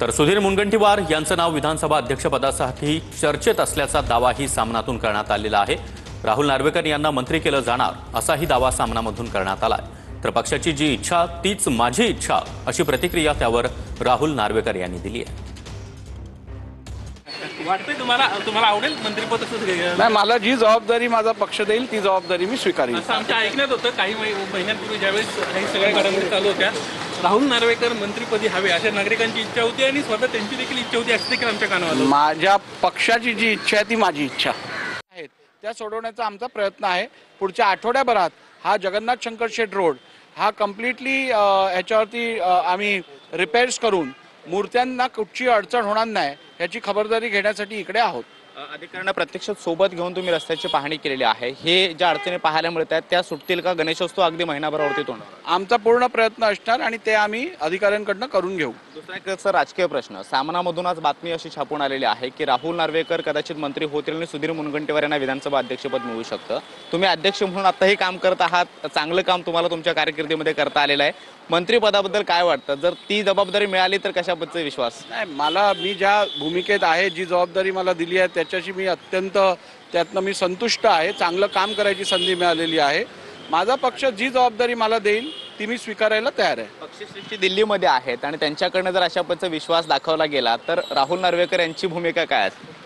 तर सुधीर मुनगंटीवार यांचं नाव विधानसभा अध्यक्षपदासाठी चर्चेत असल्याचा दावाही सामनातून करण्यात आलेला आहे। राहुल नार्वेकर यांना मंत्री केलं जाणार असाही दावा सामनामधून करण्यात आलाय। तर पक्षाची जी इच्छा तीच माझी इच्छा अशी प्रतिक्रिया त्यावर राहुल नार्वेकर यांनी दिली आहे। वाटतंय तुम्हाला आवडेल मंत्रिपद असं नाही, मला जी जबाबदारी माझा पक्ष देईल ती जबाबदारी मी स्वीकारेन असं आमच्या ऐकण्यात होतं। काही महिन्यांपूर्वी ज्यावेळेस काही सगळ्या घडामोडी चालू होत्या, राहुल नार्वेकर मंत्रिपदी हवे अशा नागरिकांची इच्छा होती आणि स्वतः त्यांची देखील इच्छा होती असं देखील आमच्या कानावर आलं। माझ्या पक्षाची जी इच्छा आहे ती माझी इच्छा आहे, त्या सोडवण्याचा आमचा प्रयत्न आहे। पुढच्या आठवड्याभरात हा जगन्नाथ शंकर शेट रोड हा कम्प्लिटली याच्यावरती आम्ही रिपेअर्स करून मूर्त्यांना कुठची अडचण होणार नाही याची खबरदारी घेण्यासाठी इकडे आहोत। अधिकाऱ्यांना प्रत्यक्षात सोबत घेऊन तुम्ही रस्त्याची पाहणी केलेली आहे। हे ज्या अडचणी पाहायला मिळत आहेत त्या सुटतील का? गणेशोत्सव अगदी महिनाभरावरती होणार, आमचा पूर्ण प्रयत्न असणार आणि ते आम्ही अधिकाऱ्यांकडून करून घेऊ। दुसरा एक राजकीय प्रश्न, सामनामधून आज बातमी अशी छापून आलेली आहे की राहुल नार्वेकर कदाचित मंत्री होतील आणि सुधीर मुनगंटीवार यांना विधानसभा अध्यक्षपद मिळू शकतं। तुम्ही अध्यक्ष म्हणून आताही काम करत आहात, चांगलं काम तुम्हाला तुमच्या कारकिर्दीमध्ये करता आलेलं आहे। मंत्रिपदाबद्दल काय वाटतं? जर ती जबाबदारी मिळाली तर कशाबद्दल विश्वास? नाही, मी ज्या भूमिकेत आहे, जी जबाबदारी मला दिली आहे त्याच्याशी मी अत्यंत त्यातनं मी संतुष्ट आहे। चांगलं काम करायची संधी मिळालेली आहे। माझा पक्ष जी जबाबदारी मला देईल ती मी स्वीकारायला तयार आहे। पक्षश्रेष्ठी दिल्लीमध्ये आहेत आणि त्यांच्याकडनं जर अशा पद्धतीचा विश्वास दाखवला गेला तर राहुल नार्वेकर यांची भूमिका काय असेल?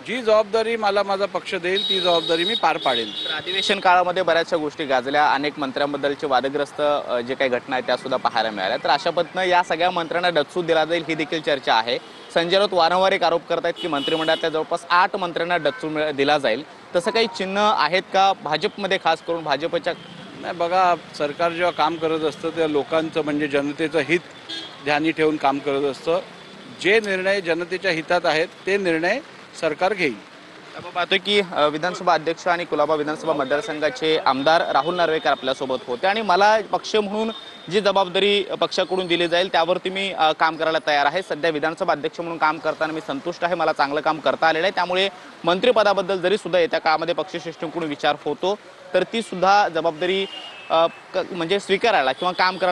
जी जबाबदारी मला माझा पक्ष देईल ती जबाबदारी मी पार पाडेल। अधिवेशन काळामध्ये बऱ्याचशा गोष्टी गाजल्या, अनेक मंत्र्यांबद्दलचे वादग्रस्त जे काही घटना आहेत त्या सुद्धा पाहायला मिळाल्या। तर अशा पद्धतीनं या सगळ्या मंत्र्यांना डच्चू दिला जाईल ही देखील चर्चा आहे। संजय राऊत वारंवार एक आरोप करतायत की मंत्रिमंडळातल्या जवळपास 8 मंत्र्यांना डच्चू दिला जाईल। तसं काही चिन्ह आहेत का भाजपमध्ये, खास करून भाजपच्या? नाही, बघा, सरकार जेव्हा काम करत असतं तेव्हा लोकांचं म्हणजे जनतेचं हित ध्यानी ठेवून काम करत असतं। जे निर्णय जनतेच्या हितात आहेत ते निर्णय सरकार घेईल। आपण पाहतोय की विधानसभा अध्यक्ष आणि कुलाबा विधानसभा मतदारसंघाचे आमदार राहुल नार्वेकर आपल्यासोबत होते आणि मला पक्ष म्हणून जी जबाबदारी पक्षाकडून दिली जाईल त्यावरती मी काम करायला तयार आहे। सध्या विधानसभा अध्यक्ष म्हणून काम करताना मी संतुष्ट आहे, मला चांगलं काम करता आलेलं आहे। त्यामुळे मंत्रिपदाबद्दल जरी सुद्धा येत्या काळामध्ये पक्षश्रेष्ठींकडून विचार होतो तर ती सुद्धा जबाबदारी म्हणजे स्वीकारायला किंवा काम करायला